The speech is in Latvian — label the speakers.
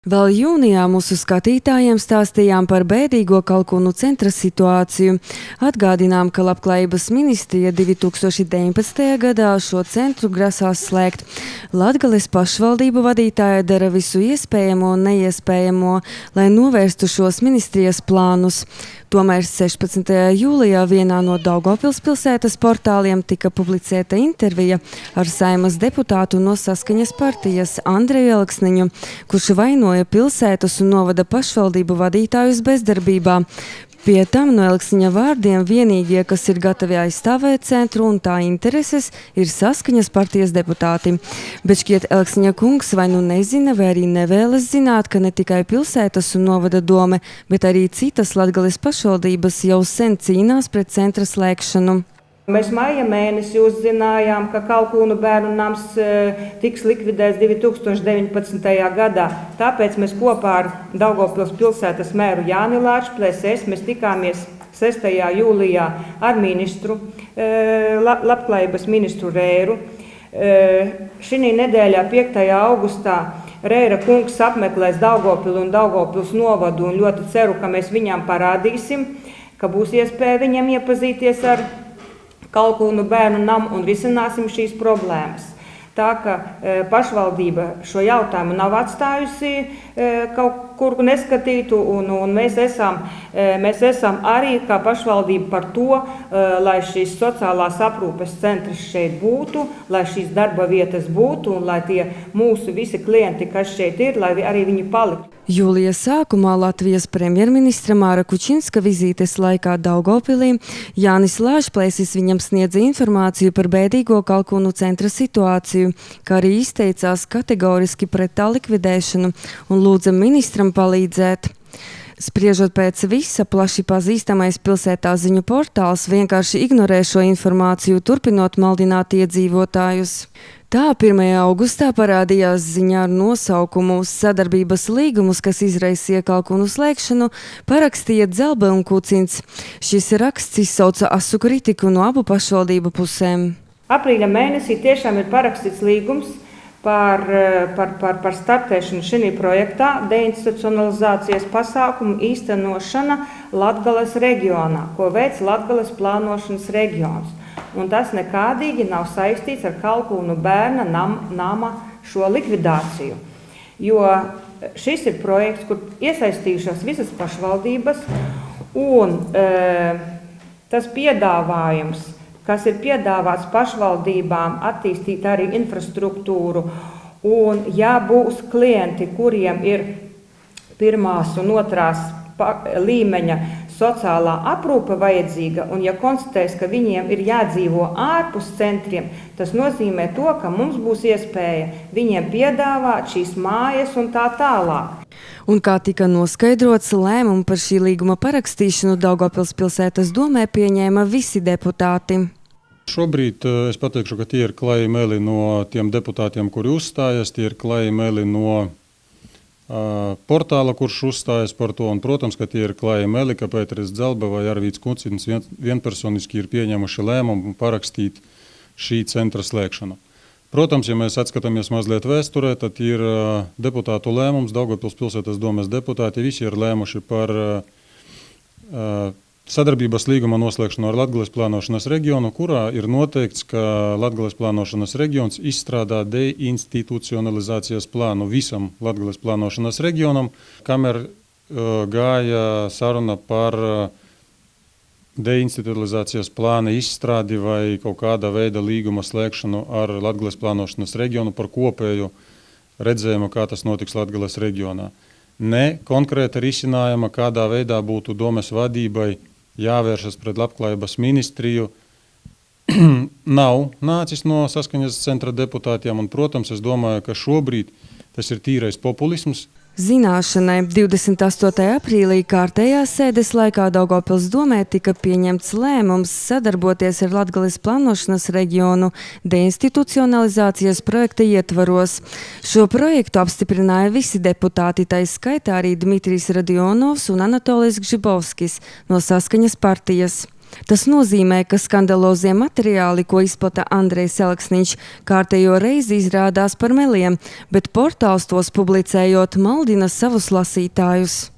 Speaker 1: Vēl jūnijā mūsu skatītājiem stāstījām par bēdīgo Kalkūnu centra situāciju. Atgādinām, ka Labklājības ministrija 2019. gadā šo centru grasās slēgt. Latgales pašvaldību vadītāja dara visu iespējamo un neiespējamo, lai novērstu šos ministrijas plānus. Tomēr 16. jūlijā vienā no Daugavpils pilsētas portāliem tika publicēta intervija ar Saeimas deputātu no Saskaņas partijas Andreju Elksniņu, kurš vainoja pilsētas un novada pašvaldību vadītājus bezdarbībā. Pie tam no Elksniņa vārdiem vienīgie, kas ir gatavi aizstāvēt centru un tā intereses, ir Saskaņas partijas deputāti. Bet šķiet Elksniņa kungs vai nu nezina, vai arī nevēlas zināt, ka ne tikai pilsētas un novada dome, bet arī citas Latgales pašvaldības jau sen cīnās pret centra slēgšanu.
Speaker 2: Mēs maija mēnesī uzzinājām, ka Kalkūnu bērnu nams tiks likvidēts 2019. gadā. Tāpēc mēs kopā ar Daugavpils pilsētas mēru Jāni Lāčplēsēs mēs tikāmies 6. jūlijā ar ministru, Labklājības ministru Rēru. Šī nedēļā 5. augustā Rēra kungs apmeklēs Daugavpilu un Daugavpils novadu un ļoti ceru, ka mēs viņām parādīsim, ka būs iespēja viņam iepazīties ar Kalkūnu bērnu namu un risināsim šīs problēmas. Tā ka pašvaldība šo jautājumu nav atstājusi kaut kur neskatītu, un mēs esam arī kā pašvaldība par to, lai šīs sociālās aprūpes centrs šeit būtu, lai šīs darba vietas būtu un lai tie mūsu visi klienti, kas šeit ir, lai arī viņi paliktu.
Speaker 1: Jūlijas sākumā Latvijas premjerministra Māra Kučinska vizītes laikā Daugavpilī Jānis Lāčplēsis viņam sniedza informāciju par bēdīgo Kalkūnu centra situāciju, kā arī izteicās kategoriski pret tā likvidēšanu un lūdza ministram palīdzēt. Spriežot pēc visa, plaši pazīstamais pilsētā ziņu portāls vienkārši ignorē šo informāciju, turpinot maldināt iedzīvotājus. Tā 1. augustā parādījās ziņā ar nosaukumu sadarbības līgumus, kas izraisīja Kalkūnu slēgšanu, parakstīja Dzelbe un Kucins. Šis raksts izsauca asu kritiku no abu pašvaldību pusēm.
Speaker 2: Aprīļa mēnesī tiešām ir parakstīts līgums par startēšanu šī projektā deinstitucionalizācijas pasākumu īstenošana Latgales reģionā, ko veic Latgales plānošanas reģions. Un tas nekādīgi nav saistīts ar Kalkūnu bērna nama šo likvidāciju. Jo šis ir projekts, kur iesaistījušās visas pašvaldības, un tas piedāvājums, kas ir piedāvāts pašvaldībām attīstīt arī infrastruktūru, un ja būs klienti, kuriem ir pirmās un otrās līmeņa sociālā aprūpe vajadzīga, un ja konstatēs, ka viņiem ir jādzīvo ārpus centriem, tas nozīmē to, ka mums būs iespēja viņiem piedāvāt šīs mājas un tā tālāk.
Speaker 1: Un kā tika noskaidrots, lēmumu par šī līguma parakstīšanu Daugavpils pilsētas domē pieņēma visi deputāti.
Speaker 3: Šobrīd es pateikšu, ka tie ir klaji meli no tiem deputātiem, kuri uzstājas, tie ir klaji meli no portāla, kurš uzstājas par to, un, protams, ka tie ir klaji meli, ka Pēteris Dzelbe vai Arvīds Kucins vienpersoniski ir pieņēmuši lēmumu parakstīt šī centra slēgšanu. Protams, ja mēs atskatāmies mazliet vēsturē, tad ir deputātu lēmums, Daugavpils pilsētas domes deputāti, visi ir lēmuši par sadarbības līguma noslēgšanu ar Latgales plānošanas reģionu, kurā ir noteikts, ka Latgales plānošanas reģions izstrādā deinstitucionalizācijas plānu visam Latgales plānošanas reģionam, kamēr gāja saruna par deinstitucionalizācijas plāna izstrādi vai kaut kāda veida līguma slēgšanu ar Latgales plānošanas reģionu par kopēju redzējumu, kā tas notiks Latgales reģionā. Ne konkrēta risinājuma, kādā veidā būtu domes vadībai jāvēršas pret Labklājības ministriju, nav nācis no Saskaņas centra deputātiem, un, protams, es domāju, ka šobrīd tas ir tīrais populisms.
Speaker 1: Zināšanai 28. aprīlī kārtējās sēdes laikā Daugavpils domē tika pieņemts lēmums sadarboties ar Latgales plānošanas reģionu deinstitucionalizācijas projekta ietvaros. Šo projektu apstiprināja visi deputāti, tai skaitā arī Dmitrijs Radionovs un Anatolijs Gžibovskis no Saskaņas partijas. Tas nozīmē, ka skandalozie materiāli, ko izplata Andrejs Elksniņš, kārtējo reizi izrādās par meliem, bet portāls tos publicējot maldina savus lasītājus.